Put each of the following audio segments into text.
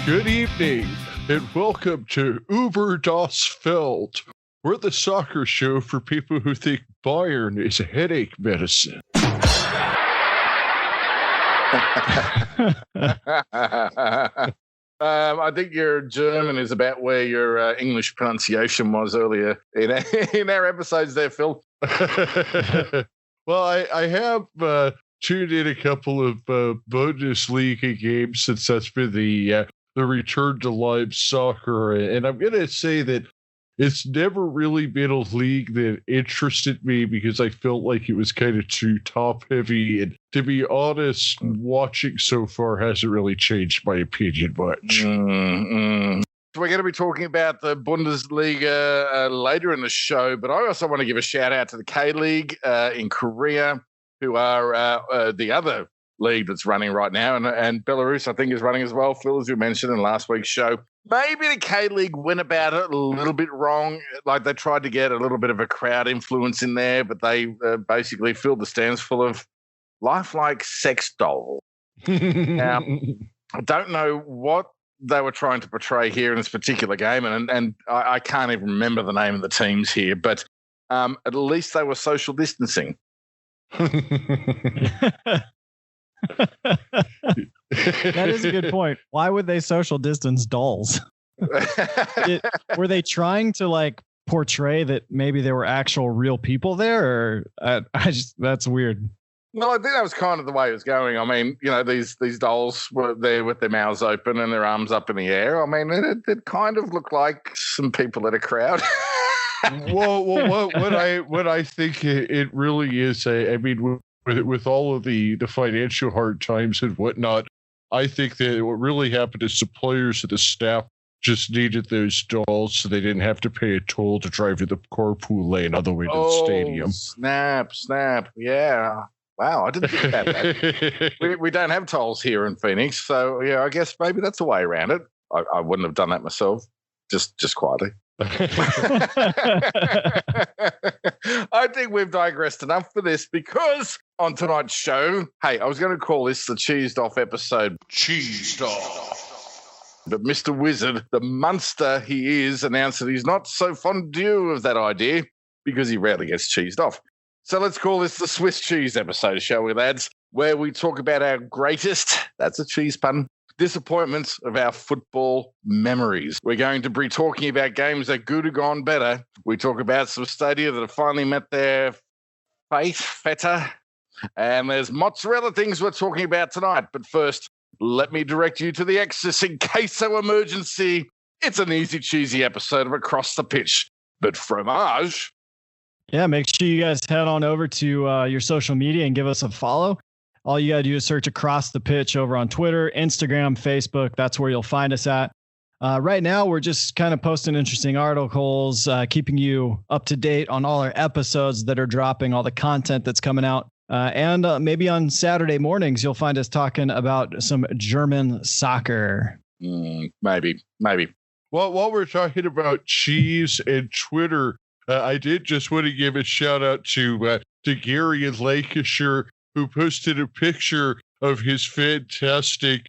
Good evening, and welcome to Uber das Feld. We're the soccer show for people who think Bayern is a headache medicine. I think your German is about where your English pronunciation was earlier in our episodes there, Phil. Well, I have tuned in a couple of Bundesliga games since that's been the return to live soccer, and I'm going to say that it's never really been a league that interested me because I felt like it was kind of too top heavy. And to be honest, watching so far hasn't really changed my opinion much. We're going to be talking about the Bundesliga later in the show, but I also want to give a shout out to the K-League in Korea, who are the other league that's running right now. And Belarus, I think, is running as well, Phil, as you mentioned in last week's show. Maybe the K-League went about it a little bit wrong. Like they tried to get a little bit of a crowd influence in there, but they basically filled the stands full of lifelike sex dolls. Now, I don't know what they were trying to portray here in this particular game, and I can't even remember the name of the teams here, but at least they were social distancing. That is a good point. Why would they social distance dolls? Were they trying to like portray that maybe there were actual real people there, or that's weird. Well, I think that was kind of the way it was going. I mean, you know, these dolls were there with their mouths open and their arms up in the air. I mean, it kind of looked like some people at a crowd. Well, what I think it really is, I mean, with all of the financial hard times and whatnot, I think that what really happened is the players and the staff just needed those dolls so they didn't have to pay a toll to drive to the carpool lane on the way to the stadium. Snap. Yeah. Wow, I didn't think about that. we don't have tolls here in Phoenix, so yeah, I guess maybe that's a way around it. I wouldn't have done that myself, just quietly. I think we've digressed enough for this because on tonight's show, hey, I was going to call this the Cheesed Off episode. Cheesed Off. But Mr. Wizard, the monster he is, announced that he's not so fond of that idea because he rarely gets cheesed off. So let's call this the Swiss cheese episode, shall we, lads? Where we talk about our greatest, that's a cheese pun, disappointments of our football memories. We're going to be talking about games that could have gone better. We talk about some stadia that have finally met their feta. And there's mozzarella things we're talking about tonight. But first, let me direct you to the Exodus in case of emergency. It's an easy, cheesy episode of Across the Pitch. But fromage. Yeah, make sure you guys head on over to your social media and give us a follow. All you got to do is search Across the Pitch over on Twitter, Instagram, Facebook. That's where you'll find us at. Right now, we're just kind of posting interesting articles, keeping you up to date on all our episodes that are dropping, all the content that's coming out. And maybe on Saturday mornings, you'll find us talking about some German soccer. Maybe. Well, while we're talking about cheese and Twitter, I did just want to give a shout out to Gary in Lancashire, who posted a picture of his fantastic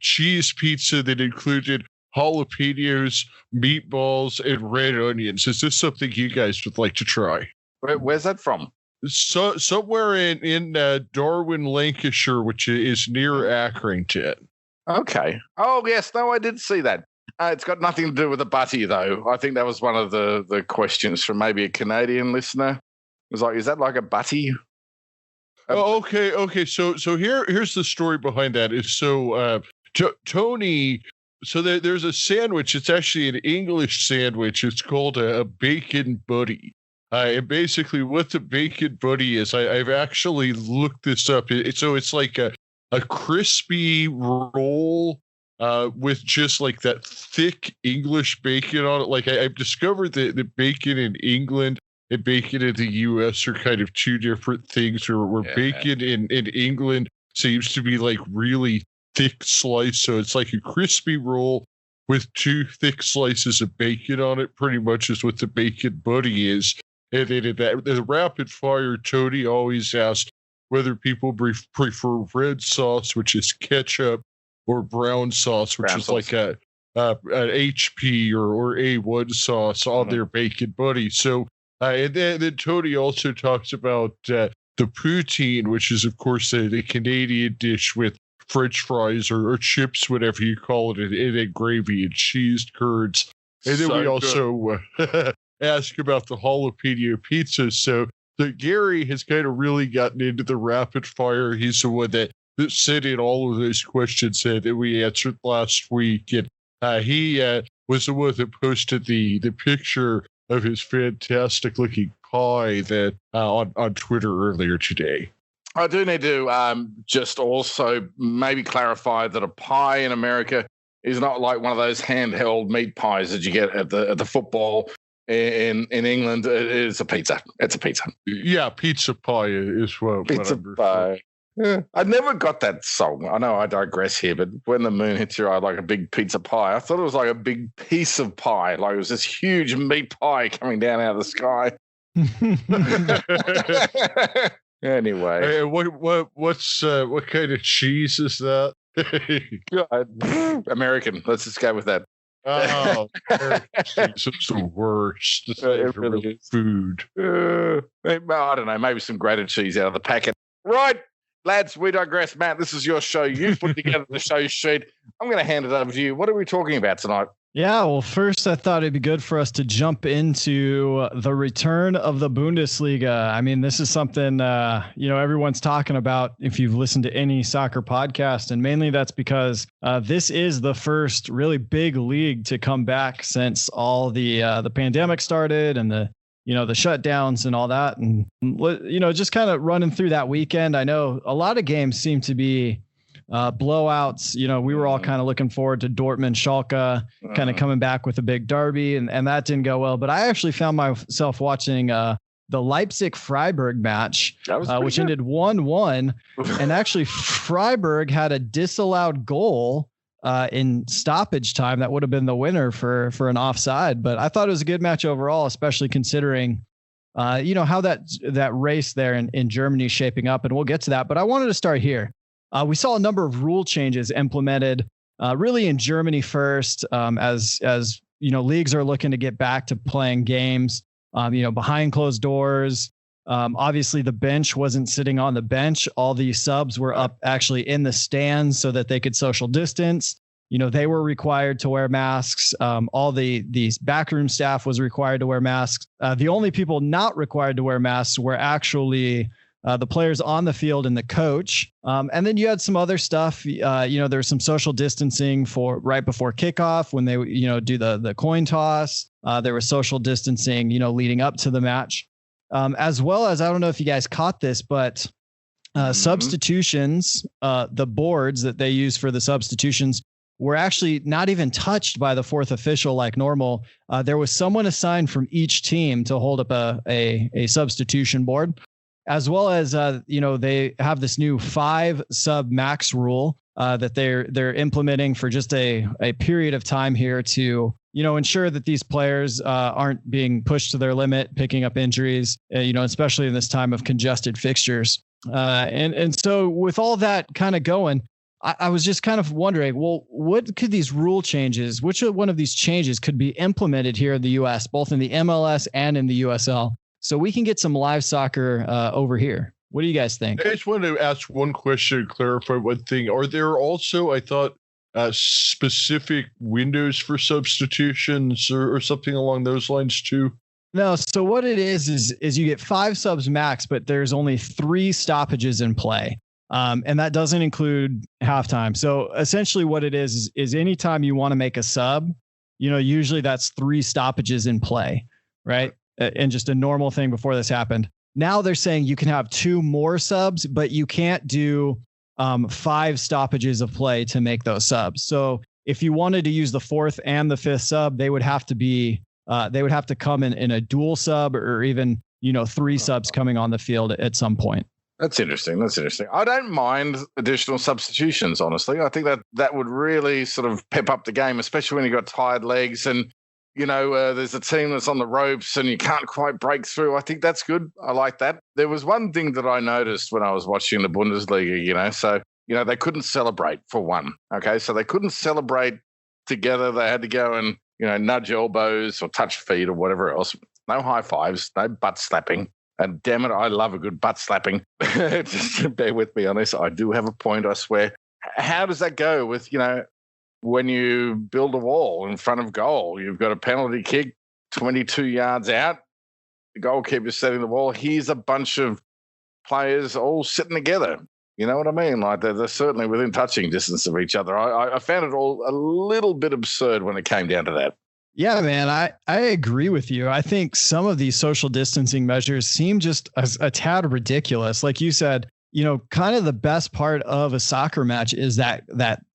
cheese pizza that included jalapenos, meatballs, and red onions. Is this something you guys would like to try? Where's that from? So somewhere in Darwin, Lancashire, which is near Accrington. Okay. Oh, yes. No, I did see that. It's got nothing to do with the butty, though. I think that was one of the questions from maybe a Canadian listener. It was like, is that like a butty? Oh, okay. So here's the story behind that. Is so Tony. So there's a sandwich. It's actually an English sandwich. It's called a bacon buddy. And basically, what the bacon buddy is, I've actually looked this up. So it's like a crispy roll with just like that thick English bacon on it. Like I've discovered that the bacon in England and bacon in the U.S. are kind of two different things. Where bacon in England seems to be like really thick slice. So it's like a crispy roll with two thick slices of bacon on it, pretty much is what the bacon buddy is. And then the rapid fire, Tony always asked whether people prefer red sauce, which is ketchup, or brown sauce, which is like an HP or A1 sauce on their bacon buddy. So, and then Tony also talks about the poutine, which is, of course, the Canadian dish with French fries or chips, whatever you call it, and then gravy and cheese curds. And then we also ask about the jalapeno pizza. So Gary has kind of really gotten into the rapid fire. He's the one that sent in all of those questions that we answered last week. And he was the one that posted the picture of his fantastic looking pie that on Twitter earlier today. I do need to just also maybe clarify that a pie in America is not like one of those handheld meat pies that you get at the football in England. It's a pizza. It's a pizza. Yeah, pizza pie is what. Pizza pie. Yeah. I never got that song. I know I digress here, but when the moon hits your eye like a big pizza pie, I thought it was like a big piece of pie, like it was this huge meat pie coming down out of the sky. Anyway, what kind of cheese is that? American. Let's just go with that. Oh, it's the worst. It's not even real food. I don't know. Maybe some grated cheese out of the packet. Right, lads, we digress. Matt, this is your show. You've put together the show sheet. I'm going to hand it over to you. What are we talking about tonight? Yeah, well, first I thought it'd be good for us to jump into the return of the Bundesliga. I mean, this is something, everyone's talking about if you've listened to any soccer podcast, and mainly that's because this is the first really big league to come back since all the pandemic started and the shutdowns and all that. And, just kind of running through that weekend. I know a lot of games seem to be blowouts. We were all kind of looking forward to Dortmund, Schalke kind of coming back with a big derby, and that didn't go well. But I actually found myself watching the Leipzig-Freiburg match, which ended 1-1. And actually Freiburg had a disallowed goal in stoppage time that would have been the winner for an offside. But I thought it was a good match overall, especially considering how that race there in Germany is shaping up. And we'll get to that. But I wanted to start here. We saw a number of rule changes implemented really in Germany first, as leagues are looking to get back to playing games, behind closed doors. Obviously, the bench wasn't sitting on the bench. All the subs were up actually in the stands so that they could social distance. They were required to wear masks. All these backroom staff was required to wear masks. The only people not required to wear masks were actually the players on the field and the coach. And then you had some other stuff. There was some social distancing for right before kickoff when they, do the coin toss. There was social distancing, leading up to the match, as well as, I don't know if you guys caught this, but substitutions, the boards that they use for the substitutions were actually not even touched by the fourth official like normal. There was someone assigned from each team to hold up a substitution board. As well as, they have this new 5 sub max rule that they're implementing for just a period of time here to, ensure that these players aren't being pushed to their limit, picking up injuries, especially in this time of congested fixtures. And so with all that kind of going, I was just kind of wondering, well, what could these rule changes, which one of these changes could be implemented here in the U.S., both in the MLS and in the USL? So we can get some live soccer over here. What do you guys think? I just wanted to ask one question and clarify one thing. Are there also, I thought, specific windows for substitutions or something along those lines too? No. So what it is you get 5 subs max, but there's only 3 stoppages in play. And that doesn't include halftime. So essentially what it is anytime you want to make a sub, usually that's 3 stoppages in play, right? And just a normal thing before this happened. Now they're saying you can have 2 more subs, but you can't do 5 stoppages of play to make those subs. So if you wanted to use the 4th and the 5th sub, they would have to come in a dual sub or even, 3 subs coming on the field at some point. That's interesting. I don't mind additional substitutions, honestly. I think that would really sort of pep up the game, especially when you've got tired legs and, there's a team that's on the ropes and you can't quite break through. I think that's good. I like that. There was one thing that I noticed when I was watching the Bundesliga, so they couldn't celebrate for one. Okay, so they couldn't celebrate together. They had to go and nudge elbows or touch feet or whatever else. No high fives, no butt slapping. And damn it, I love a good butt slapping. Just bear with me on this. I do have a point, I swear. How does that go with, when you build a wall in front of goal? You've got a penalty kick 22 yards out. The goalkeeper's setting the wall. Here's a bunch of players all sitting together. You know what I mean? Like they're certainly within touching distance of each other. I found it all a little bit absurd when it came down to that. Yeah, man, I agree with you. I think some of these social distancing measures seem just a tad ridiculous. Like you said, kind of the best part of a soccer match is that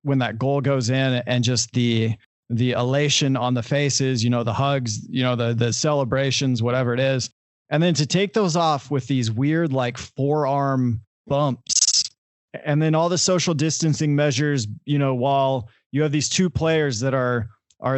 when that goal goes in and just the elation on the faces, the hugs, the celebrations, whatever it is. And then to take those off with these weird like forearm bumps and then all the social distancing measures, while you have these two players that are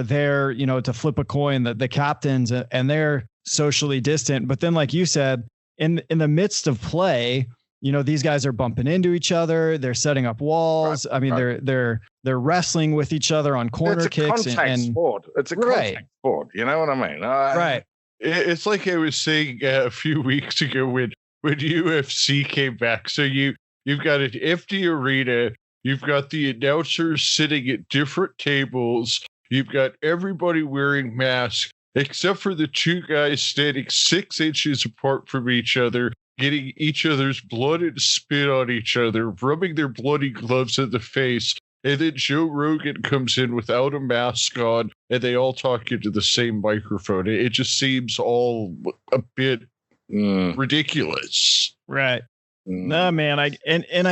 there, to flip a coin, the captains, and they're socially distant. But then, like you said, in the midst of play, these guys are bumping into each other. They're setting up walls. Right, I mean, right. They're wrestling with each other on corner kicks. Contact sport. It's a contact sport. You know what I mean? Right. It's like I was saying a few weeks ago when UFC came back. So you've got an empty arena. You've got the announcers sitting at different tables. You've got everybody wearing masks, except for the two guys standing 6 inches apart from each other, getting each other's blood and spit on each other, rubbing their bloody gloves in the face. And then Joe Rogan comes in without a mask on, and they all talk into the same microphone. It just seems all a bit ridiculous. Right. No, man. I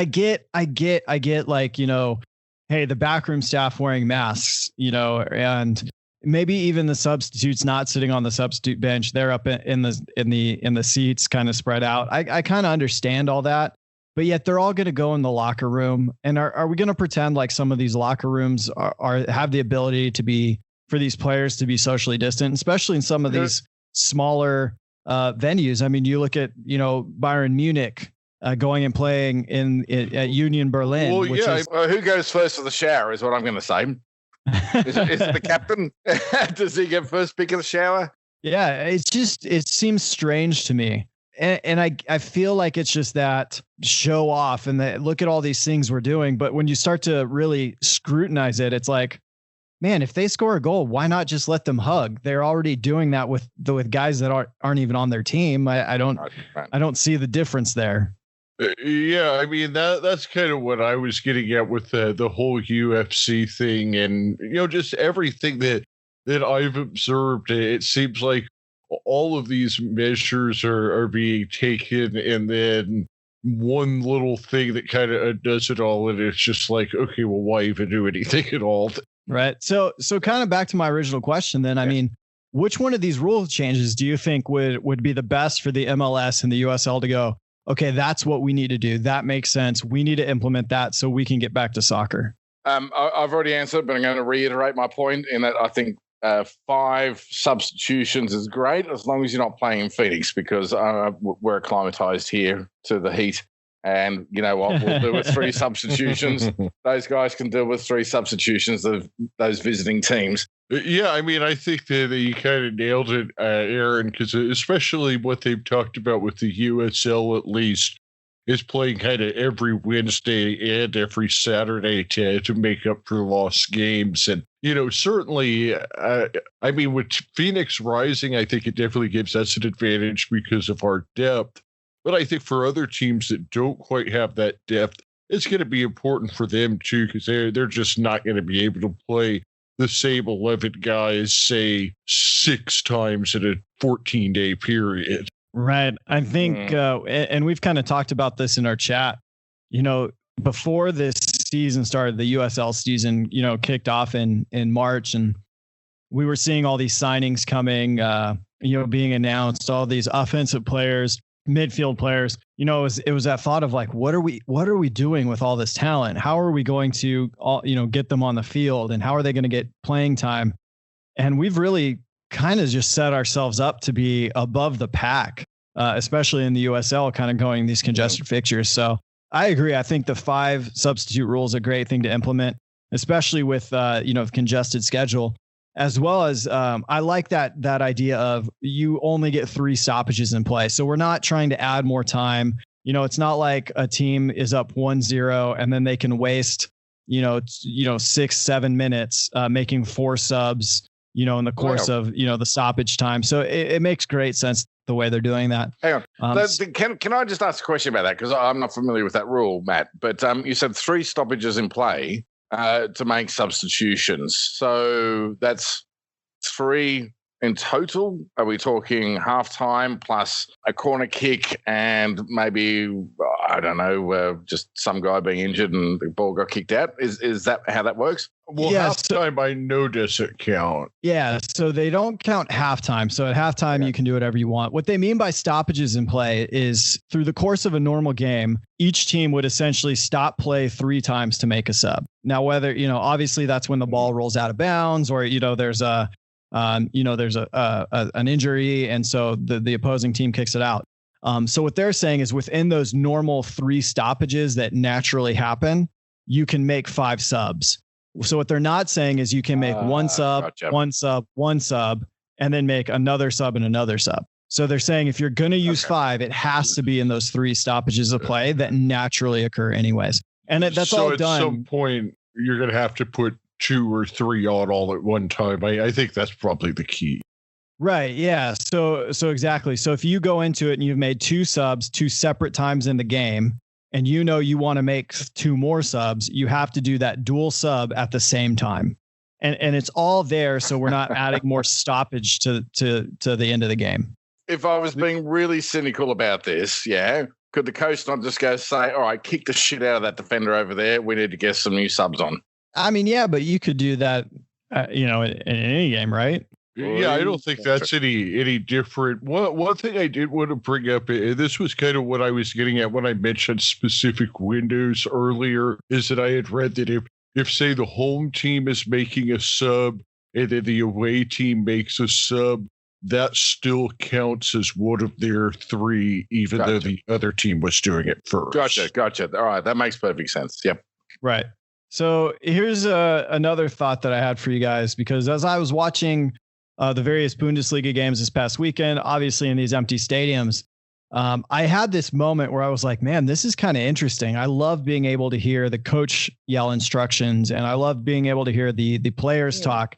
get like, hey, the backroom staff wearing masks, and maybe even the substitutes not sitting on the substitute bench. They're up in the seats, kind of spread out. I kind of understand all that, but yet they're all going to go in the locker room. And are we going to pretend like some of these locker rooms have the ability for these players to be socially distant, especially in some of these smaller venues? I mean, you look at, Bayern Munich, going and playing at Union Berlin. Well, who goes first to the shower is what I'm going to say. Is it the captain? Does he get first pick of the shower? Yeah, it seems strange to me. And I feel like it's just that show off and that look at all these things we're doing. But when you start to really scrutinize it, it's like, man, if they score a goal, why not just let them hug? They're already doing that with guys that aren't even on their team. I don't see the difference there. Yeah, I mean that's kind of what I was getting at with the whole UFC thing, and just everything that I've observed. It seems like all of these measures are being taken, and then one little thing that kind of does it all, and it's just like, okay, well, why even do anything at all? Right. So kind of back to my original question. Then, I mean, which one of these rule changes do you think would be the best for the MLS and the USL to go, okay, that's what we need to do. That makes sense. We need to implement that so we can get back to soccer. I've already answered, but I'm going to reiterate my point in that I think 5 substitutions is great as long as you're not playing in Phoenix, because we're acclimatized here to the heat. And you know what? We'll do with 3 substitutions. Those guys can deal with 3 substitutions of those visiting teams. Yeah, I mean, I think that you kind of nailed it, Aaron, because especially what they've talked about with the USL, at least, is playing kind of every Wednesday and every Saturday to make up for lost games. And, certainly, I mean, with Phoenix Rising, I think it definitely gives us an advantage because of our depth. But I think for other teams that don't quite have that depth, it's going to be important for them too, because they're just not going to be able to play the same 11 guys, say, 6 times in a 14-day period. Right. I think, and we've kind of talked about this in our chat, before this season started, the USL season, kicked off in March, and we were seeing all these signings coming, being announced, all these offensive players, midfield players. It was that thought of like, what are we doing with all this talent? How are we going to get them on the field, and how are they going to get playing time? And we've really kind of just set ourselves up to be above the pack, especially in the USL, kind of going these congested fixtures. So I agree. I think the 5 substitute rule is a great thing to implement, especially with the congested schedule, as well as I like that idea of you only get 3 stoppages in play. So we're not trying to add more time. It's not like a team is up 1-0 and then they can waste 6-7 minutes making 4 subs in the course of the stoppage time. So it makes great sense the way they're doing that. Hang on. Can I just ask a question about that? Because I'm not familiar with that rule, Matt. But you said 3 stoppages in play to make substitutions. So that's 3 in total. Are we talking halftime plus a corner kick and maybe, I don't know, just some guy being injured and the ball got kicked out? Is that how that works? Well, halftime I know doesn't count. Yeah, so they don't count halftime. So at halftime, you can do whatever you want. What they mean by stoppages in play is through the course of a normal game, each team would essentially stop play 3 times to make a sub. Now, whether, obviously that's when the ball rolls out of bounds or, there's an injury. And so the opposing team kicks it out. So what they're saying is within those normal 3 stoppages that naturally happen, you can make 5 subs. So what they're not saying is you can make 1 sub, gotcha. 1 sub, 1 sub, and then make another sub and another sub. So they're saying if you're going to use 5, it has to be in those 3 stoppages of play that naturally occur anyways. And that's all done. So at some point, you're going to have to put 2 or 3 on all at one time. I think that's probably the key. Right. Yeah. So exactly. So if you go into it and you've made 2 subs 2 separate times in the game, and you want to make 2 more subs, you have to do that dual sub at the same time. And it's all there, so we're not adding more stoppage to the end of the game. If I was being really cynical about this, could the coach not just go say, all right, kick the shit out of that defender over there. We need to get some new subs on. I mean, yeah, but you could do that, in any game, right? Yeah, I don't think that's any different. One thing I did want to bring up, and this was kind of what I was getting at when I mentioned specific windows earlier, is that I had read that if say the home team is making a sub and then the away team makes a sub, that still counts as one of their 3, even though the other team was doing it first. Gotcha. All right, that makes perfect sense. Yep. Right. So here's another thought that I had for you guys, because as I was watching the various Bundesliga games this past weekend, obviously in these empty stadiums, I had this moment where I was like, man, this is kind of interesting. I love being able to hear the coach yell instructions, and I love being able to hear the players talk.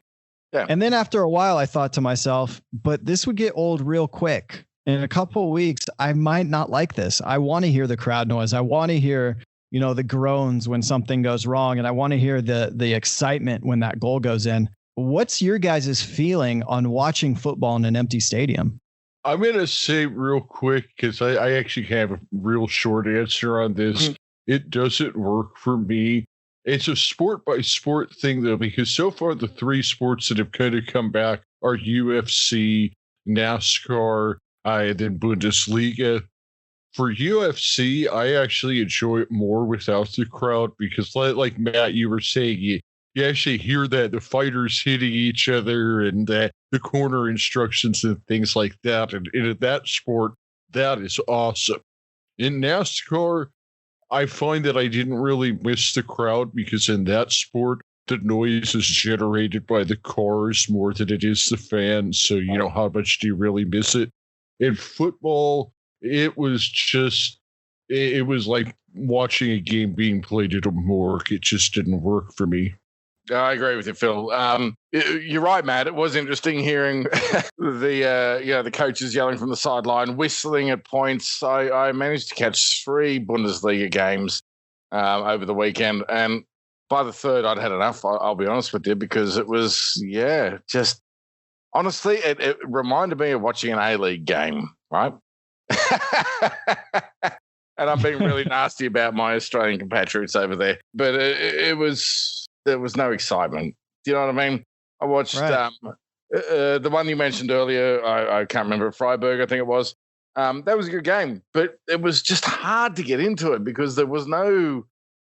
Yeah. And then after a while, I thought to myself, but this would get old real quick. In a couple of weeks, I might not like this. I want to hear the crowd noise. I want to hear, the groans when something goes wrong. And I want to hear the excitement when that goal goes in. What's your guys' feeling on watching football in an empty stadium? I'm going to say real quick, because I actually have a real short answer on this. It doesn't work for me. It's a sport by sport thing, though, because so far the 3 sports that have kind of come back are UFC, NASCAR, and then Bundesliga. For UFC, I actually enjoy it more without the crowd because, like Matt, you were saying, you actually hear that the fighters hitting each other and that the corner instructions and things like that. And in that sport, that is awesome. In NASCAR, I find that I didn't really miss the crowd because in that sport, the noise is generated by the cars more than it is the fans. So, how much do you really miss it? In football, it was like watching a game being played at a morgue. It just didn't work for me. I agree with you, Phil. You're right, Matt. It was interesting hearing the coaches yelling from the sideline, whistling at points. I managed to catch 3 Bundesliga games over the weekend, and by the 3rd, I'd had enough. I'll be honest with you, because it was just honestly, it reminded me of watching an A-League game, right? And I'm being really nasty about my Australian compatriots over there, but there was no excitement. Do you know what I mean? I watched the one you mentioned earlier. I can't remember, Freiburg, I think it was. That was a good game, but it was just hard to get into it because there was no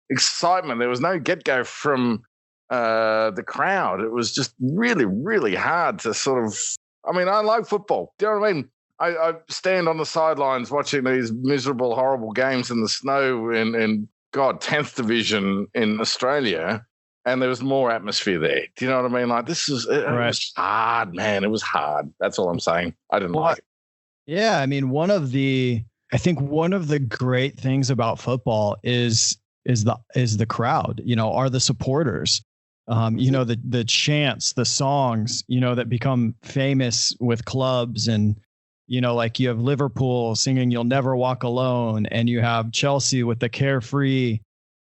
excitement. There was no get-go from the crowd. It was just really, really hard to sort of. I mean, I like football. Do you know what I mean? I stand on the sidelines watching these miserable, horrible games in the snow in 10th division in Australia, and there was more atmosphere there. Do you know what I mean? Like, it was hard, man. It was hard. That's all I'm saying. I didn't like it. Yeah, I mean, one of the great things about football is the crowd, are the supporters. The chants, the songs, that become famous with clubs, and like you have Liverpool singing "You'll Never Walk Alone," and you have Chelsea with the "Carefree."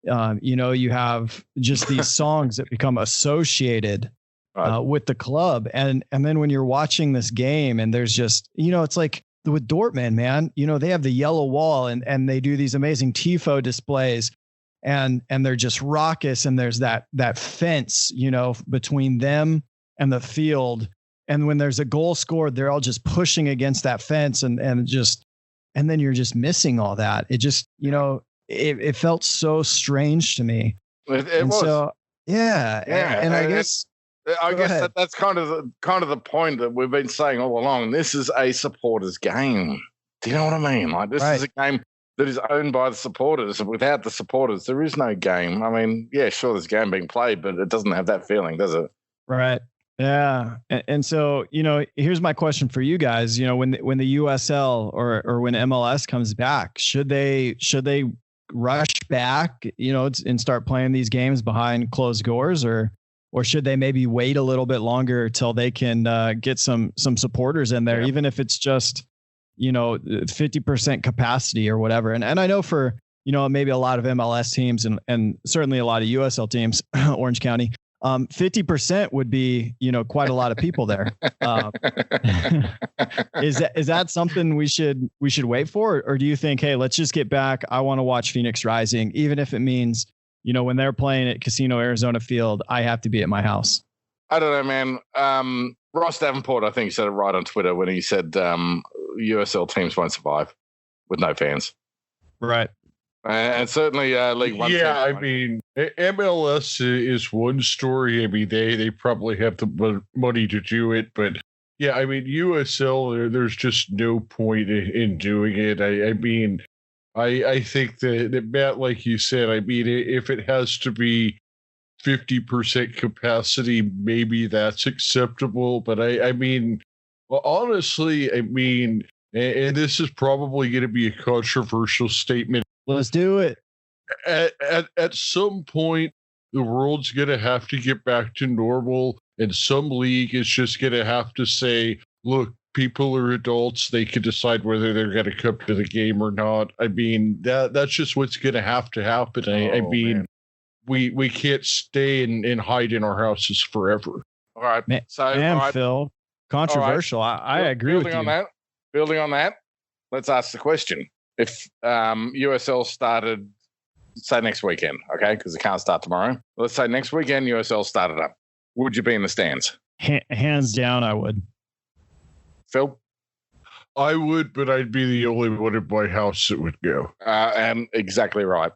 You have just these songs that become associated with the club, and then when you're watching this game, and there's just it's like with Dortmund, man. They have the yellow wall, and they do these amazing tifo displays. And they're just raucous, and there's that fence, between them and the field. And when there's a goal scored, they're all just pushing against that fence, and then you're just missing all that. It just, it felt so strange to me. It was. So, yeah. And I guess that's kind of the point that we've been saying all along. This is a supporters game. Do you know what I mean? Like, this is a game that is owned by the supporters. Without the supporters, there is no game. I mean, yeah, sure, there's a game being played, but it doesn't have that feeling, does it? Right. Yeah. And so, here's my question for you guys. When the USL or when MLS comes back, should they rush back, and start playing these games behind closed doors, or should they maybe wait a little bit longer till they can get some supporters in there, even if it's just 50% capacity or whatever. And I know for, maybe a lot of MLS teams and certainly a lot of USL teams, Orange County, 50% would be, quite a lot of people there. Is that something we should wait for? Or do you think, hey, let's just get back. I want to watch Phoenix Rising, even if it means, when they're playing at Casino Arizona Field, I have to be at my house. I don't know, man. Ross Davenport, I think, said it right on Twitter when he said USL teams won't survive with no fans. Right. And certainly League One. Yeah, I mean, MLS is one story. I mean, they probably have the money to do it. But, yeah, I mean, USL, there's just no point in doing it. I mean, I think that, Matt, like you said, I mean, if it has to be 50% capacity, maybe that's acceptable. But I mean, well, honestly, I mean, and this is probably going to be a controversial statement. Let's do it. At some point, the world's going to have to get back to normal, and some league is just going to have to say, look, people are adults. They can decide whether they're going to come to the game or not. I mean, that's just what's going to happen. I mean, man. We can't stay and hide in our houses forever. All right. Phil, controversial. Right. I agree with you. Building on that, let's ask the question. If USL started, say, next weekend, okay, because it can't start tomorrow. Let's say next weekend USL started up. Would you be in the stands? Hands down, I would. Phil? I would, but I'd be the only one in my house that would go. And exactly right.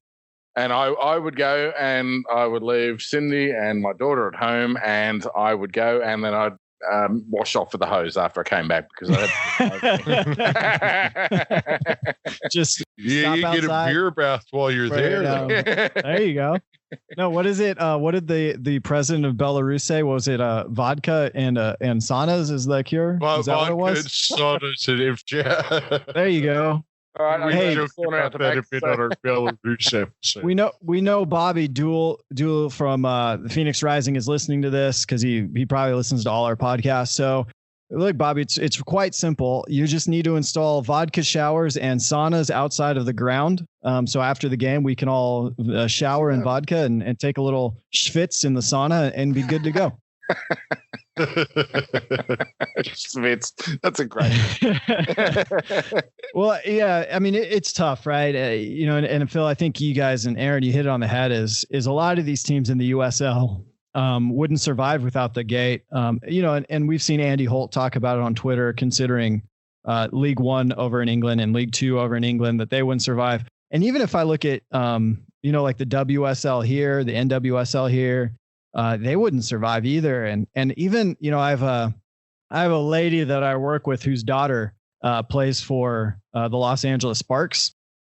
And I would go, and I would leave Cindy and my daughter at home, and I would go, and then I'd wash off with the hose after I came back because I had just you get a beer bath while you're there. There you go. No, what is it? What did the president of Belarus say? What was it? Vodka and saunas is the cure? Is that what it was? Saunas and there you go. All right, we joked about that a bit on our Belarus episode. We know Bobby Duel from the Phoenix Rising is listening to this because he probably listens to all our podcasts. So look, Bobby, it's quite simple. You just need to install vodka showers and saunas outside of the ground. So after the game, we can all shower in vodka and take a little schwitz in the sauna and be good to go. That's a great. Well, yeah, I mean it's tough, right? And Phil, I think you guys and Aaron, you hit it on the head. Is a lot of these teams in the USL wouldn't survive without the gate. And we've seen Andy Holt talk about it on Twitter, considering League One over in England and League Two over in England, that they wouldn't survive. And even if I look at like the WSL here, the NWSL here. They wouldn't survive either. And even, I have a lady that I work with whose daughter plays for the Los Angeles Sparks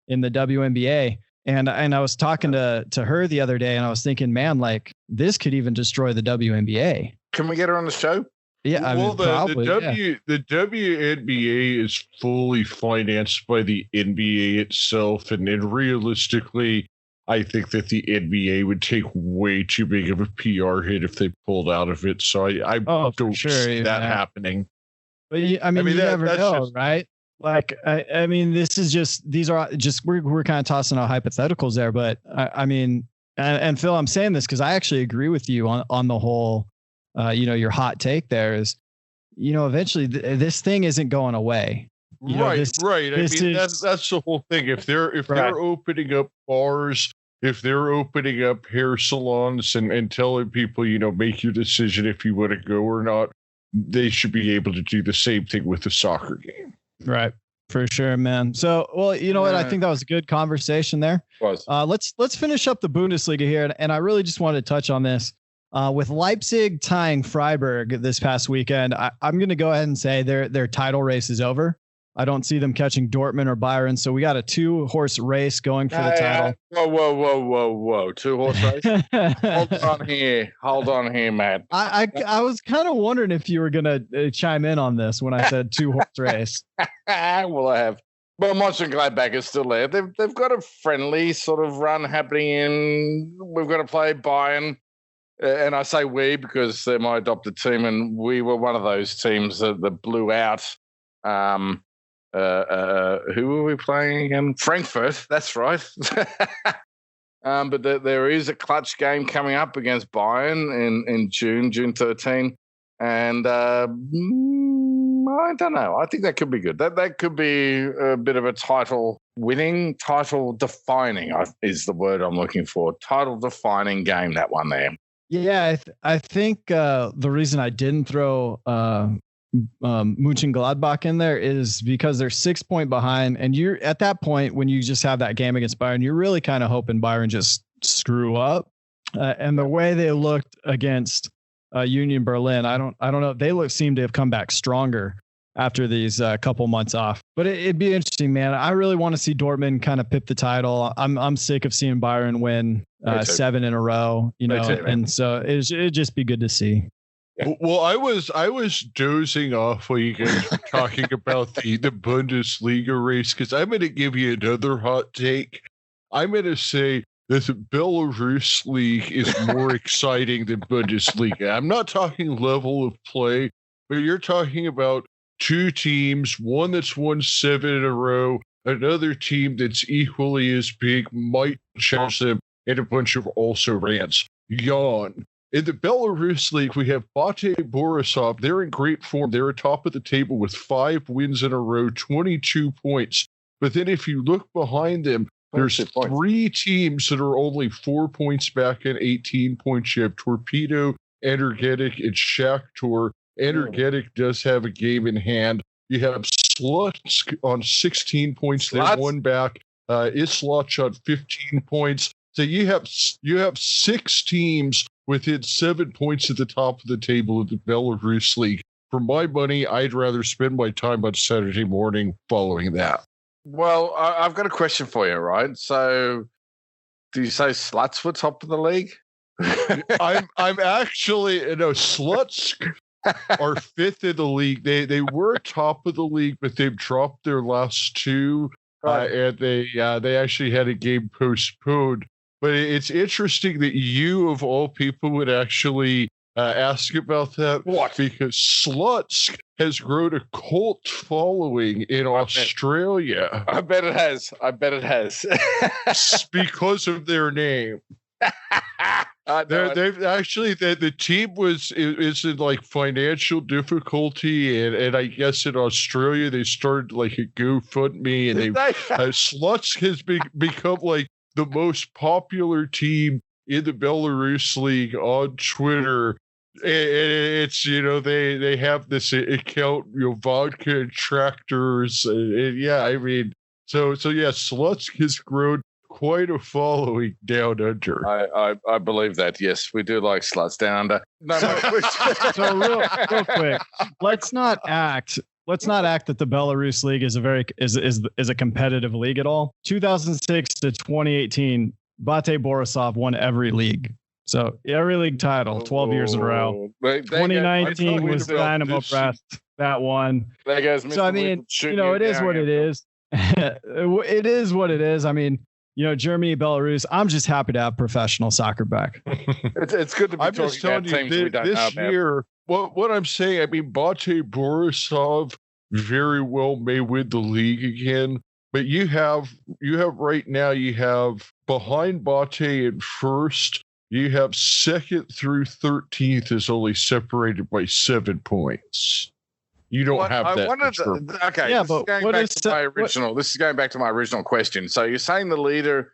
in the WNBA. And I was talking to her the other day, and I was thinking, man, like this could even destroy the WNBA. Can we get her on the show? Yeah, I mean, probably, the WNBA is fully financed by the NBA itself, and realistically, I think that the NBA would take way too big of a PR hit if they pulled out of it. So I don't see that happening. But you never know, right? Like, I mean, these are just we're kind of tossing out hypotheticals there, but I mean, and Phil, I'm saying this because I actually agree with you on the whole. Your hot take there is, eventually this thing isn't going away. Right. I mean, that's the whole thing. If they're opening up bars, if they're opening up hair salons and telling people, make your decision if you want to go or not, they should be able to do the same thing with the soccer game. Right. For sure, man. So, well, you know what? I think that was a good conversation there. Let's finish up the Bundesliga here. And I really just wanted to touch on this. With Leipzig tying Freiburg this past weekend, I'm going to go ahead and say their title race is over. I don't see them catching Dortmund or Bayern. So we got a 2-horse race going for the title. Whoa. 2-horse race? Hold on here, Matt. I was kind of wondering if you were going to chime in on this when I said 2-horse race. Well, I have. But Mönchengladbach is still there. They've got a friendly sort of run happening we've got to play Bayern. And I say we because they're my adopted team, and we were one of those teams that blew out. Who were we playing again? Frankfurt. That's right. But there is a clutch game coming up against Bayern in June 13. And I don't know. I think that could be good. That could be a bit of a title defining is the word I'm looking for. Title defining game, that one there. Yeah, I think the reason I didn't throw Mönchengladbach in there is because they're 6 point behind, and you're at that point when you just have that game against Bayern, you're really kind of hoping Bayern just screw up. And the way they looked against Union Berlin, I don't know. They seem to have come back stronger after these couple months off. But it'd be interesting, man. I really want to see Dortmund kind of pip the title. I'm sick of seeing Bayern win 7 in a row, and so it'd just be good to see. Well, I was dozing off while you guys were talking about the Bundesliga race, because I'm going to give you another hot take. I'm going to say that the Belarus League is more exciting than Bundesliga. I'm not talking level of play, but you're talking about two teams, one that's won 7 in a row, another team that's equally as big might challenge them, and a bunch of also rants. Yawn. In the Belarus League, we have Bate Borisov. They're in great form. They're atop of the table with 5 wins in a row, 22 points. But then if you look behind them, there's 3 teams that are only 4 points back and 18 points. You have Torpedo, Energetic, and Shakhtar. Energetic does have a game in hand. You have Slutsk on 16 points. They're 1 back. Islach on 15 points. So you have 6 teams within 7 points at the top of the table of the Belarus League. For my money, I'd rather spend my time on Saturday morning following that. Well, I've got a question for you, right? So, do you say Sluts were top of the league? I'm actually Slutsk are 5th in the league. They were top of the league, but they've dropped their last 2, and they actually had a game postponed. But it's interesting that you, of all people, would actually ask about that. What? Because Slutsk has grown a cult following in Australia. I bet it has. Because of their name. They've actually the team is in like financial difficulty, and I guess in Australia they started like a GoFundMe, and Slutsk has become like the most popular team in the Belarus League on Twitter. And it's they have this account, vodka and tractors, and yeah, I mean, so yeah, Slutsk has grown quite a following down under. I believe that. Yes, we do like sluts down under. No, so real quick, let's not act let's not act that the Belarus league is a competitive league at all. 2006 to 2018, Bate Borisov won every league. So every league title, 12 years in a row. 2019 was Dynamo Brest, that one. There goes Mr. So I mean, it is what it is. It is what it is. I mean, Germany, Belarus. I'm just happy to have professional soccer back. It's good to be talking about teams we don't know about. This year, what I'm saying, I mean, Bate Borisov very well may win the league again. But you have right now, you have behind Bate in first. You have second through 13th is only separated by 7 points. You don't have that. Okay, yeah, but this is going back to my original question. So you're saying the leader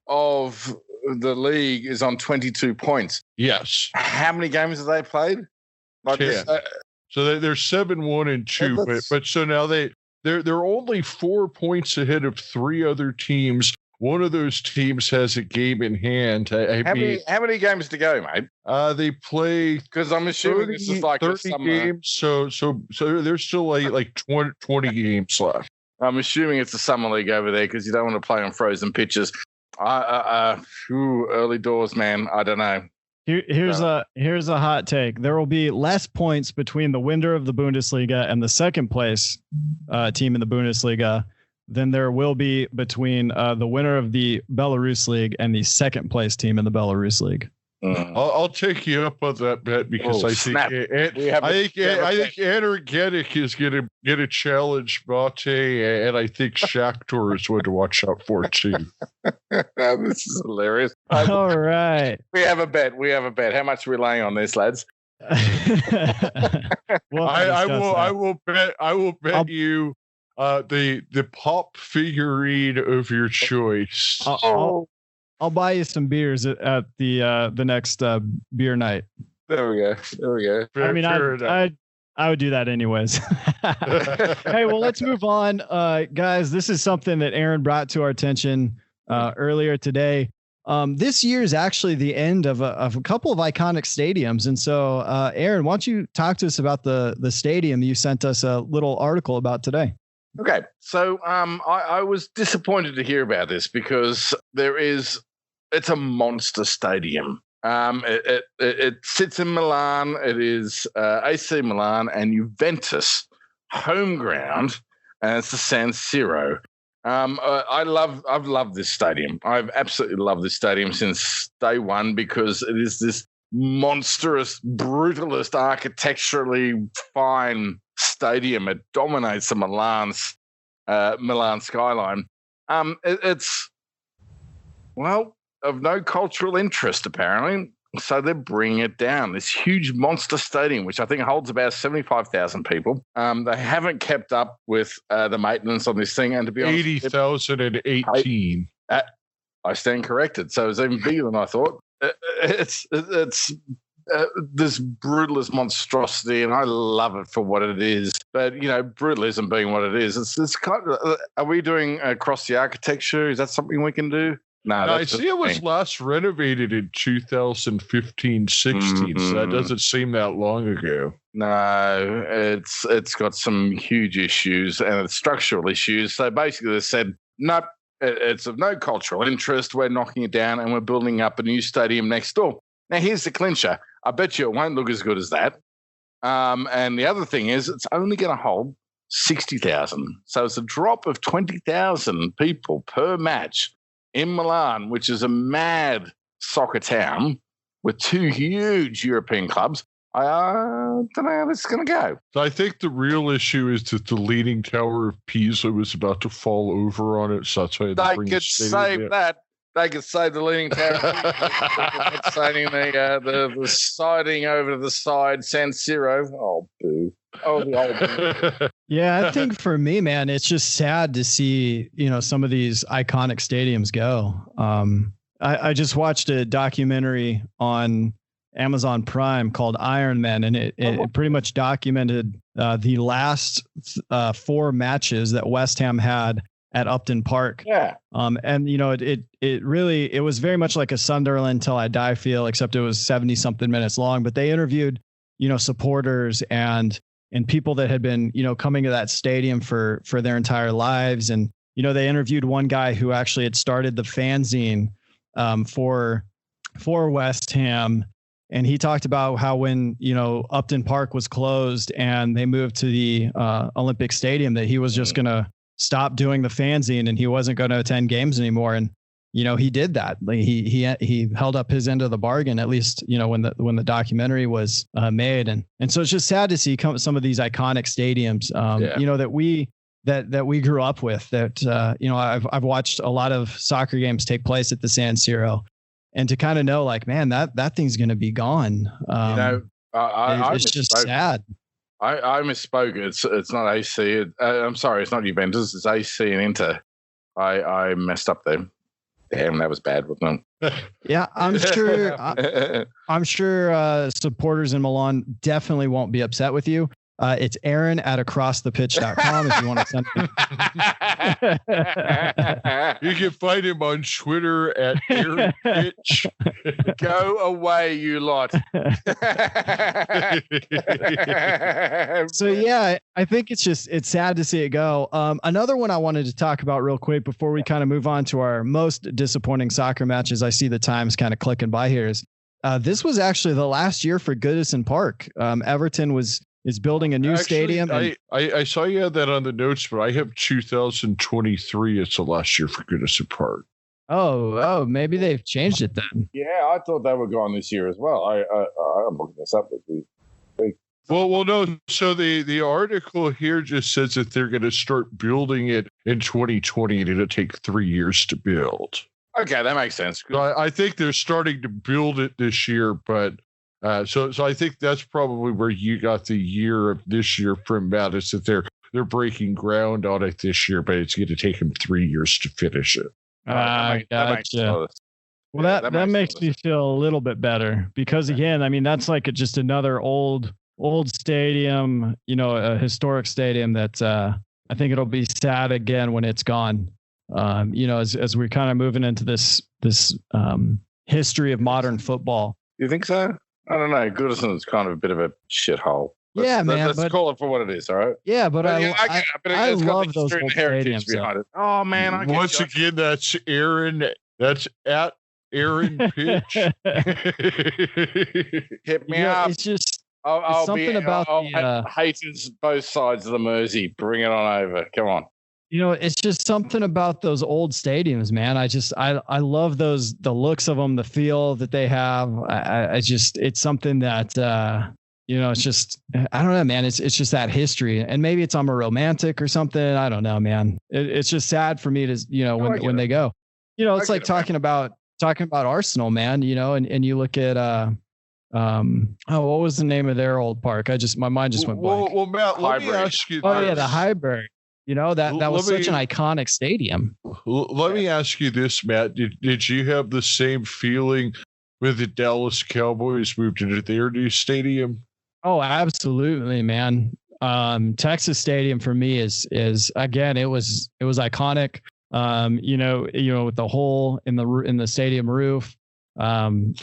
of the league is on 22 points? Yes. How many games have they played? 10. So they're 7-1-2, but so now they're only 4 points ahead of 3 other teams. One of those teams has a game in hand. How many games to go, mate? They play, because I'm assuming this is like 30 games. So there's still like 20 games left. I'm assuming it's a summer league over there because you don't want to play on frozen pitches. Early doors, man. I don't know. Here's a hot take. There will be less points between the winner of the Bundesliga and the second place team in the Bundesliga than there will be between the winner of the Belarus League and the second place team in the Belarus League. I'll take you up on that bet because I think Energetic is going to challenge Bate, and I think Shakhtar is one to watch out for too. This is hilarious. All right, we have a bet. How much are we laying on this, lads? Well, I will bet you the pop figurine of your choice. I'll buy you some beers at the next beer night. There we go. I mean, I would do that anyways. Hey, well, let's move on, guys. This is something that Aaron brought to our attention earlier today. This year is actually the end of a couple of iconic stadiums, and so Aaron, why don't you talk to us about the stadium you sent us a little article about today? Okay, so I was disappointed to hear about this because it's a monster stadium. It sits in Milan. It is AC Milan and Juventus home ground, and it's the San Siro. I've loved this stadium. I've absolutely loved this stadium since day one because it is this monstrous, brutalist, architecturally fine stadium. It dominates the Milan skyline. It's of no cultural interest apparently, so they're bringing it down. This huge monster stadium, which I think holds about 75,000 people. They haven't kept up with the maintenance on this thing, and to be honest, 80,018. I stand corrected. So it's even bigger than I thought. It's this brutalist monstrosity, and I love it for what it is. But brutalism being what it is, it's kind of. Are we doing across the architecture? Is that something we can do? No, I see it was last renovated in 2015-16, so that doesn't seem that long ago. No, it's got some huge issues and structural issues. So basically, they said, nope, it's of no cultural interest. We're knocking it down and we're building up a new stadium next door. Now, here's the clincher. I bet you it won't look as good as that. And the other thing is it's only going to hold 60,000. So it's a drop of 20,000 people per match in Milan, which is a mad soccer town with 2 huge European clubs. I don't know how this is going to go. So I think the real issue is that the Leaning Tower of Pisa was about to fall over on it. So that's why they could save that. They could save the Leaning Tower of Pisa. Saving the siding over to the side, San Siro. Oh, boo. Oh, the old boo. Yeah, I think for me, man, it's just sad to see, some of these iconic stadiums go. I just watched a documentary on Amazon Prime called Iron Man, and it pretty much documented the last 4 matches that West Ham had at Upton Park. Yeah. And it was very much like a Sunderland Till I Die feel, except it was 70 something minutes long, but they interviewed, supporters and, and people that had been, coming to that stadium for their entire lives. And, they interviewed one guy who actually had started the fanzine for West Ham. And he talked about how when, Upton Park was closed and they moved to the Olympic Stadium, that he was just going to stop doing the fanzine and he wasn't going to attend games anymore. And, he did that. Like he held up his end of the bargain, at least, when the documentary was made. And so it's just sad to see some of these iconic stadiums, that we grew up with, that, I've watched a lot of soccer games take place at the San Siro, and to kind of know, like, man, that thing's going to be gone. It's just sad. I misspoke. It's not AC. I'm sorry. It's not Juventus. It's AC and Inter. I messed up there. Damn, that was bad, wasn't it? Yeah, I'm sure. I'm sure supporters in Milan definitely won't be upset with you. It's Arran at acrossthepitch.com if you want to send him. You can find him on Twitter at Aaron Pitch. Go away, you lot. So yeah, I think it's sad to see it go. Another one I wanted to talk about real quick before we kind of move on to our most disappointing soccer matches. I see the time's kind of clicking by here. This was actually the last year for Goodison Park. Everton is building a new stadium. I saw you had that on the notes, but I have 2023 as the last year for Goodison Park. Oh, maybe they've changed it then. Yeah, I thought they were gone this year as well. I'm looking this up. Well, no. So the article here just says that they're going to start building it in 2020, and it'll take 3 years to build. Okay, that makes sense. So I think they're starting to build it this year, but so I think that's probably where you got the year of this year from, Matt, is that they're breaking ground on it this year, but it's going to take them 3 years to finish it. Gotcha. Well, that makes me feel a little bit better, because again, I mean, that's like just another old stadium, a historic stadium that I think it'll be sad again when it's gone. As we're kind of moving into this history of modern football. You think so? I don't know. Goodison is kind of a bit of a shithole. Let's call it for what it is, all right? Yeah, but I love those old stadiums behind it. Oh man! Once again, that's Aaron. That's at Aaron Pitch. Hit me up. It's just I'll something about haters both sides of the Mersey. Bring it on over. Come on. It's just something about those old stadiums, man. I love the looks of them, the feel that they have. It's something that, it's just, I don't know, man. It's just that history, and maybe I'm a romantic or something. I don't know, man. It's just sad for me to, when they go, it's like talking about Arsenal, man, and you look at, what was the name of their old park? My mind just went blank. Well, Matt, let me ask you. Oh yeah, the Highbury. That was such an iconic stadium. Let me ask you this, Matt. Did you have the same feeling when the Dallas Cowboys moved into their new stadium? Oh, absolutely, man. Texas Stadium for me is again, it was iconic. With the hole in the stadium roof. I mean,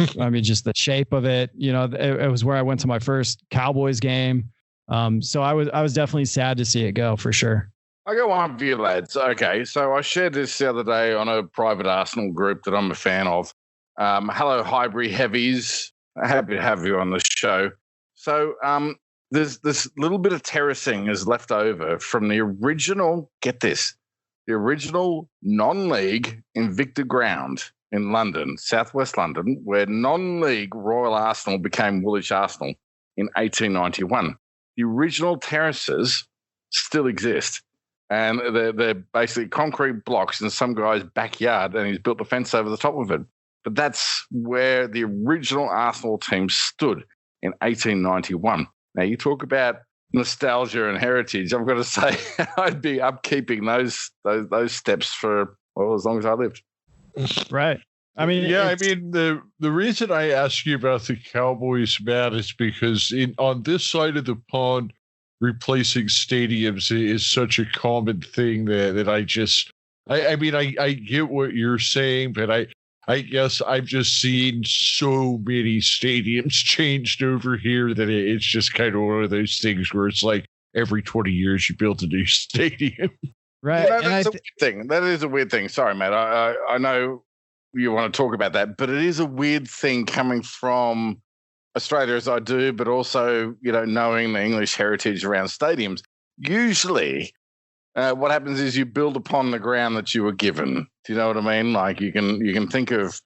just the shape of it. It was where I went to my first Cowboys game. So I was definitely sad to see it go, for sure. I got one for you, lads. Okay, so I shared this the other day on a private Arsenal group that I'm a fan of. Hello, Highbury Heavies. Happy to have you on the show. So there's this little bit of terracing is left over from the original, get this, the original non-league Invicta ground in London, southwest London, where non-league Royal Arsenal became Woolwich Arsenal in 1891. The original terraces still exist. And they're basically concrete blocks in some guy's backyard, and he's built a fence over the top of it. But that's where the original Arsenal team stood in 1891. Now, you talk about nostalgia and heritage. I've got to say, I'd be upkeeping those steps for, well, as long as I lived. Right. I mean, the reason I ask you about the Cowboys, Matt, is because on this side of the pond, replacing stadiums is such a common thing that I get what you're saying, but I guess I've just seen so many stadiums changed over here that it's just kind of one of those things where it's like every 20 years you build a new stadium. Right. You know, that's a weird thing. That is a weird thing. Sorry, Matt. I know you want to talk about that, but it is a weird thing coming from Australia as I do, but also, you know, knowing the English heritage around stadiums. Usually what happens is you build upon the ground that you were given. Do you know what I mean? Like you can think of,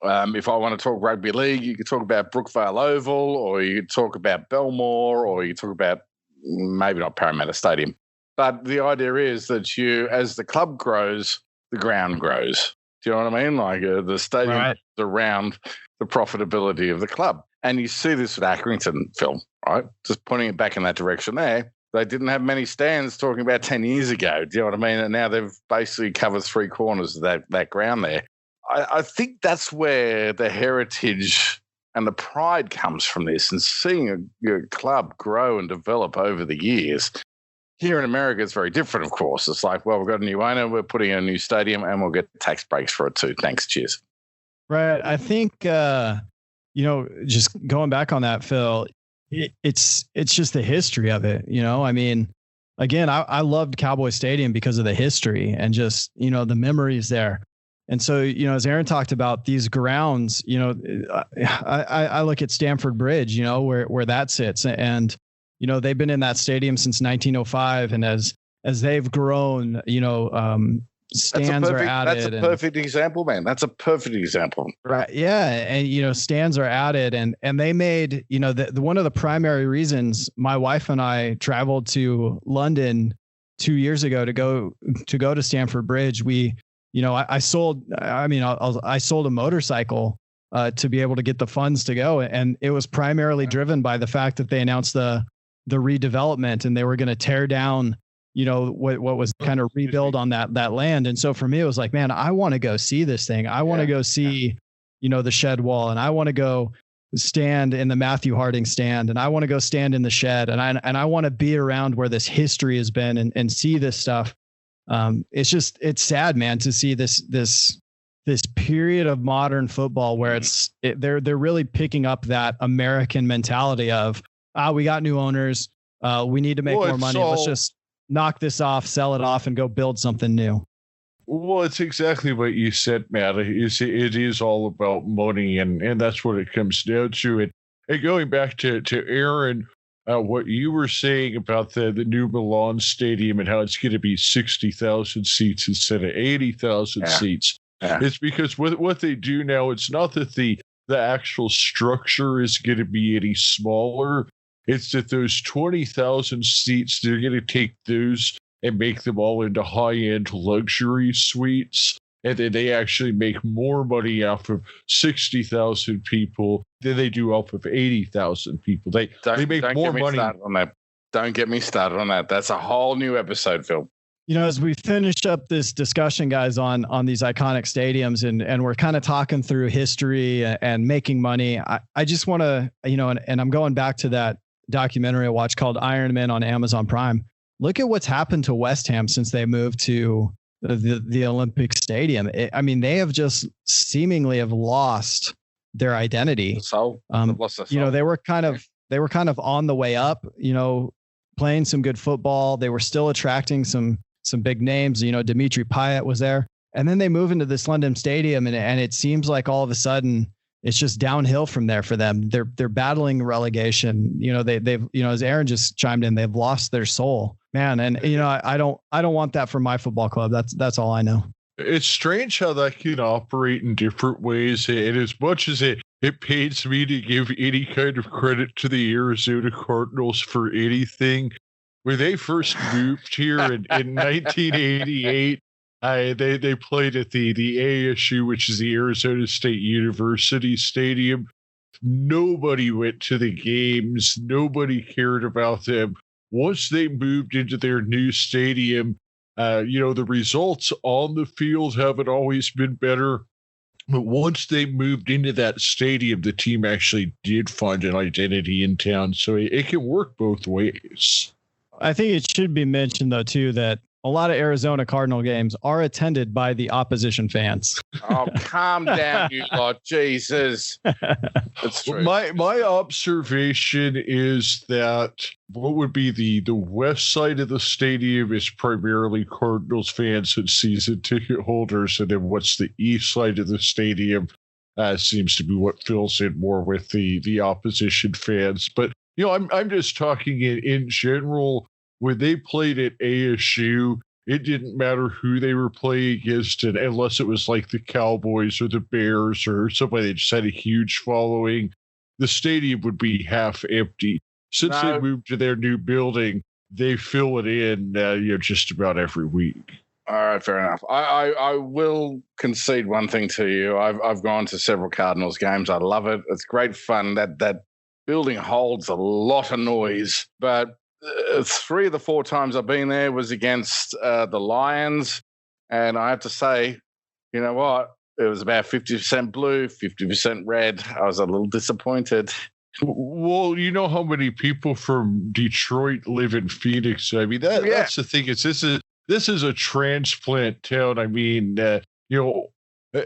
if I want to talk rugby league, you could talk about Brookvale Oval, or you could talk about Belmore, or you talk about maybe not Parramatta Stadium. But the idea is that you, as the club grows, the ground grows. Do you know what I mean? Like the stadium Right. around the profitability of the club. And you see this with Accrington, Phil, right? Just pointing it back in that direction there. They didn't have many stands talking about 10 years ago. Do you know what I mean? And now they've basically covered 3/4 of that ground there. I think that's where the heritage and the pride comes from this, and seeing a club grow and develop over the years. Here in America, it's very different, of course. It's like, well, we've got a new owner, we're putting in a new stadium, and we'll get tax breaks for it too. Thanks, cheers. Right. I think, just going back on that, Phil, it's just the history of it. You know, I mean, again, I loved Cowboy Stadium because of the history and just, you know, the memories there. And so, you know, as Arran talked about these grounds, you know, I look at Stamford Bridge, you know, where that sits, and, you know, they've been in that stadium since 1905. And as they've grown, you know, stands are added. That's a perfect example, man. That's a perfect example. Right. Yeah. And, you know, stands are added, and they made, you know, the one of the primary reasons my wife and I traveled to London 2 years ago to go to Stamford Bridge. I sold a motorcycle to be able to get the funds to go. And it was primarily driven by the fact that they announced the redevelopment, and they were going to tear down, you know, what was kind of rebuild on that land. And so for me, it was like, man, I want to go see this thing. I want to go see, you know, the shed wall, and I want to go stand in the Matthew Harding stand, and I want to go stand in the shed, and I want to be around where this history has been and see this stuff. It's sad, man, to see this period of modern football where they're really picking up that American mentality of, we got new owners. We need to make more money. Let's just knock this off, sell it off, and go build something new. Well, it's exactly what you said, Matt. It is all about money, and that's what it comes down to. And going back to Arran, what you were saying about the new Milan Stadium and how it's going to be 60,000 seats instead of 80,000 seats. Yeah. It's because what they do now, it's not that the actual structure is going to be any smaller. It's that those 20,000 seats, they're going to take those and make them all into high-end luxury suites. And then they actually make more money off of 60,000 people than they do off of 80,000 people. They make more money. On that. Don't get me started on that. That's a whole new episode, Phil. You know, as we finish up this discussion, guys, on these iconic stadiums, and we're kind of talking through history and making money, I just want to, you know, and I'm going back to that documentary I watched called Iron Man on Amazon Prime. Look at what's happened to West Ham since they moved to the Olympic Stadium. They have just seemingly have lost their identity. You know, they were kind of on the way up, you know, playing some good football. They were still attracting some big names. You know, Dimitri Payet was there, and then they move into this London Stadium, and it seems like all of a sudden it's just downhill from there for them. They're battling relegation. You know, they've, you know, as Arran just chimed in, they've lost their soul, man. And, you know, I don't want that for my football club. That's all I know. It's strange how that can operate in different ways. And as much as it pains me to give any kind of credit to the Arizona Cardinals for anything, when they first moved here in 1988, they played at the ASU, which is the Arizona State University Stadium. Nobody went to the games. Nobody cared about them. Once they moved into their new stadium, you know, the results on the field haven't always been better. But once they moved into that stadium, the team actually did find an identity in town. So it can work both ways. I think it should be mentioned, though, too, that a lot of Arizona Cardinal games are attended by the opposition fans. Oh, calm down, you lot. Jesus. That's true. My observation is that what would be the west side of the stadium is primarily Cardinals fans and season ticket holders, and then what's the east side of the stadium seems to be what fills in more with the opposition fans. But I'm just talking in general. When they played at ASU, it didn't matter who they were playing against, and unless it was like the Cowboys or the Bears or somebody that just had a huge following, the stadium would be half empty. Since they moved to their new building, they fill it in just about every week. All right, fair enough. I will concede one thing to you. I've gone to several Cardinals games. I love it. It's great fun. That building holds a lot of noise, but 3 of the 4 times I've been there was against the Lions, and I have to say, you know what? It was about 50% blue, 50% red. I was a little disappointed. Well, you know how many people from Detroit live in Phoenix? I mean, that's the thing. This is a transplant town. I mean,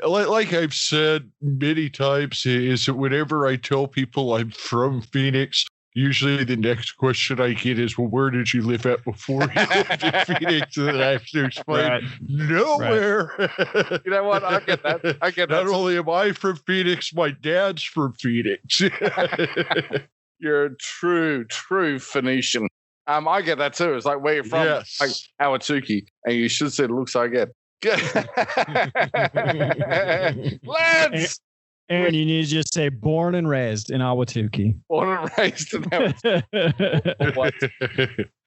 like I've said many times, is that whenever I tell people I'm from Phoenix, usually the next question I get is, well, where did you live at before you lived in Phoenix? And I have to explain, nowhere. Right. You know what? I get that. Not only am I from Phoenix, my dad's from Phoenix. You're a true Phoenician. I get that too. It's like, where you're from, yes. Like Awatuki. And you should say, it looks like it. Lads! And you need to just say born and raised in Awatuki. Born and raised in Awatuki.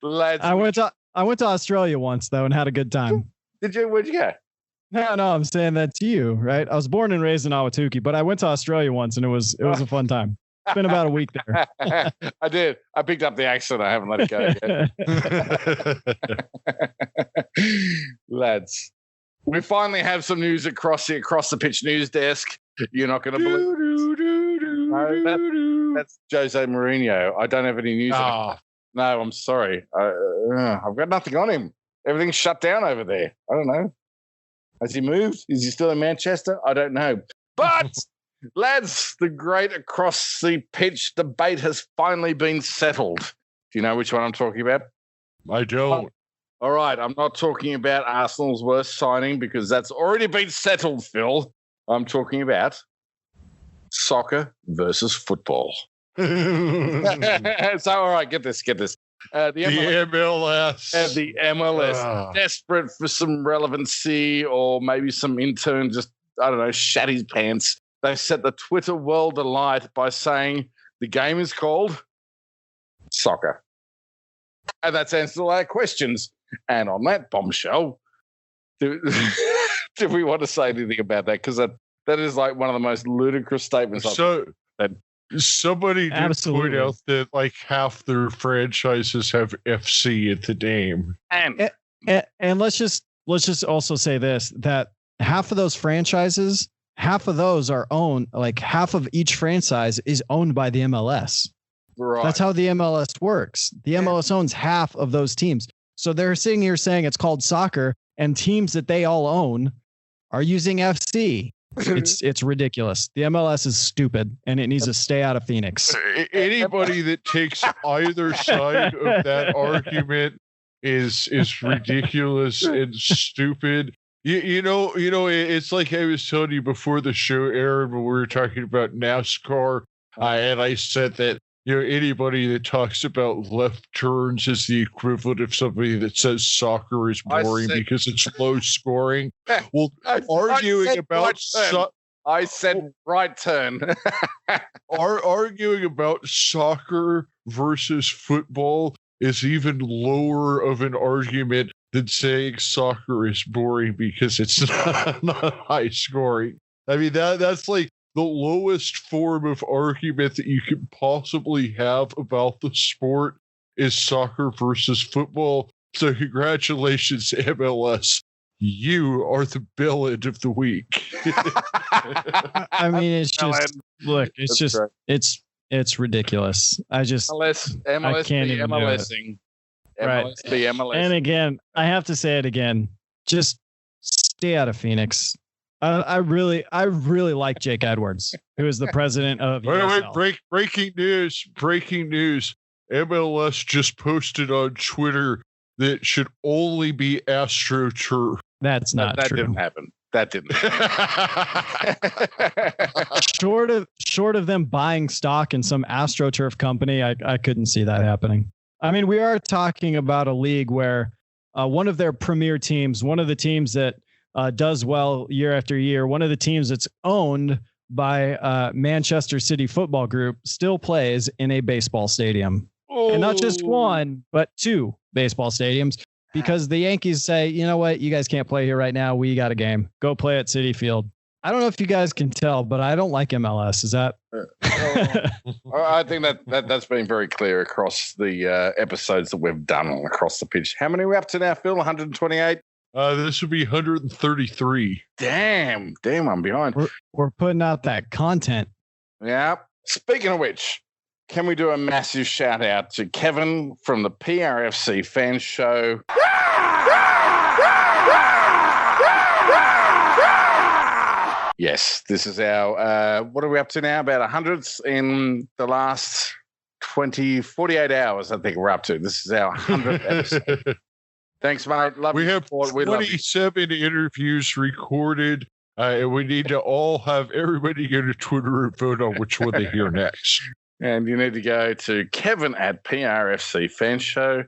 Lads. I went to Australia once though and had a good time. Did you? Where'd you go? No, I'm saying that to you, right? I was born and raised in Awatuki, but I went to Australia once and it was a fun time. Spent about a week there. I did. I picked up the accent. I haven't let it go yet. Lads, we finally have some news across the pitch news desk. You're not going to believe that's Jose Mourinho. I don't have any news. No, I'm sorry. I've got nothing on him. Everything's shut down over there. I don't know. Has he moved? Is he still in Manchester? I don't know. But, lads, the great across the pitch debate has finally been settled. Do you know which one I'm talking about? I don't. All right. I'm not talking about Arsenal's worst signing because that's already been settled, Phil. I'm talking about soccer versus football. So, all right, get this. The MLS. The MLS, desperate for some relevancy or maybe some intern just, I don't know, shat his pants. They set the Twitter world alight by saying the game is called soccer. And that's answered all our questions. And on that bombshell, do we want to say anything about that? Because that is like one of the most ludicrous statements I've heard. Somebody did point out that like half their franchises have FC at the name. And let's just also say this, that half of those franchises, half of those are owned, like half of each franchise is owned by the MLS. Right. That's how the MLS works. The MLS owns half of those teams. So they're sitting here saying it's called soccer and teams that they all own are using FC. It's ridiculous. The MLS is stupid and it needs to stay out of Phoenix. Anybody that takes either side of that argument is ridiculous and stupid. You know, it's like I was telling you before the show, Aaron, when we were talking about NASCAR, and I said that anybody that talks about left turns is the equivalent of somebody that says soccer is boring because it's low scoring. Well, arguing about I said right turn. Arguing about soccer versus football is even lower of an argument than saying soccer is boring because it's not high scoring. I mean, that's like the lowest form of argument that you could possibly have about the sport is soccer versus football. So congratulations, MLS. You are the bellend of the week. I mean, it's just, look, it's just, right. It's ridiculous. I can't even MLSing. MLS be MLS. And again, I have to say it again. Just stay out of Phoenix. I really like Jake Edwards, who is the president of USL. Breaking news. MLS just posted on Twitter that should only be AstroTurf. That's not that true. Didn't happen. That didn't happen. Short of them buying stock in some AstroTurf company, I couldn't see that happening. I mean, we are talking about a league where one of their premier teams, one of the teams that does well year after year, one of the teams that's owned by Manchester City Football Group, still plays in a baseball stadium. Oh. And not just one, but two baseball stadiums, because the Yankees say, you know what, you guys can't play here right now. We got a game. Go play at Citi Field. I don't know if you guys can tell, but I don't like MLS. Is that? I think that's been very clear across the episodes that we've done across the pitch. How many are we up to now, Phil? 128? This would be 133. Damn, I'm behind. We're putting out that content. Yeah. Speaking of which, can we do a massive shout out to Kevin from the PRFC Fan Show? Yes, this is our, what are we up to now? About 100th in the last 48 hours, I think we're up to. This is our 100th episode. Thanks, mate. We have 27 interviews recorded, and we need to all have everybody go to Twitter and vote on which one they hear next. And you need to go to Kevin at PRFC Fan Show.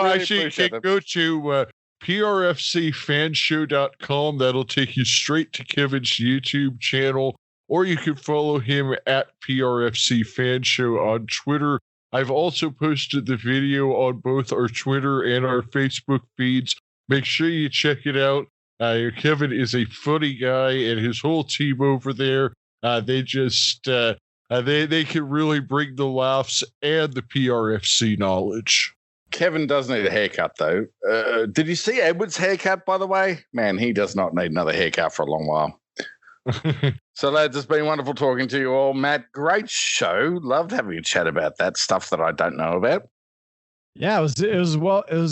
Actually, you can go to PRFCfanshow.com. That'll take you straight to Kevin's YouTube channel, or you can follow him at PRFC Fan Show on Twitter. I've also posted the video on both our Twitter and our Facebook feeds. Make sure you check it out. Kevin is a funny guy, and his whole team over there, they just they can really bring the laughs and the PRFC knowledge. Kevin does need a haircut, though. Did you see Edward's haircut, by the way? Man, he does not need another haircut for a long while. So, lads, it's been wonderful talking to you all. Matt, great show. Loved having a chat about that stuff that I don't know about. Yeah, it was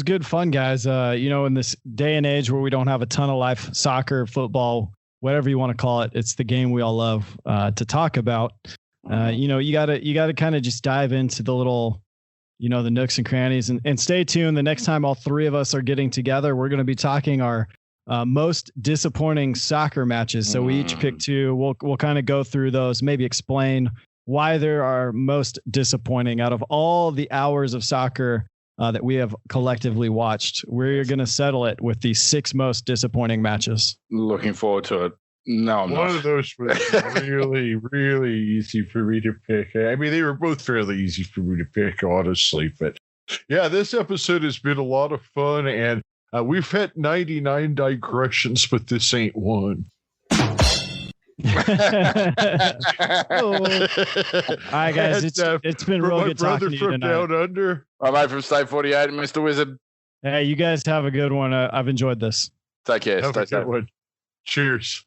good fun, guys. In this day and age where we don't have a ton of live soccer, football, whatever you want to call it, it's the game we all love to talk about. You gotta kind of just dive into the little, the nooks and crannies, and stay tuned. The next time all three of us are getting together, we're going to be talking our most disappointing soccer matches. So we each pick two. We'll kind of go through those, maybe explain why they are most disappointing out of all the hours of soccer that we have collectively watched. We're going to settle it with the 6 most disappointing matches. Looking forward to it. No, I'm not. One of those was really, really easy for me to pick. I mean, they were both fairly easy for me to pick, honestly. But yeah, this episode has been a lot of fun, and we've had 99 digressions, but this ain't one. All right, guys, it's been real good talking to you tonight. Down under. My mate from State 48 and Mr. Wizard. Hey, you guys have a good one. I've enjoyed this. Take care. Have Stay a good safe. one. Cheers.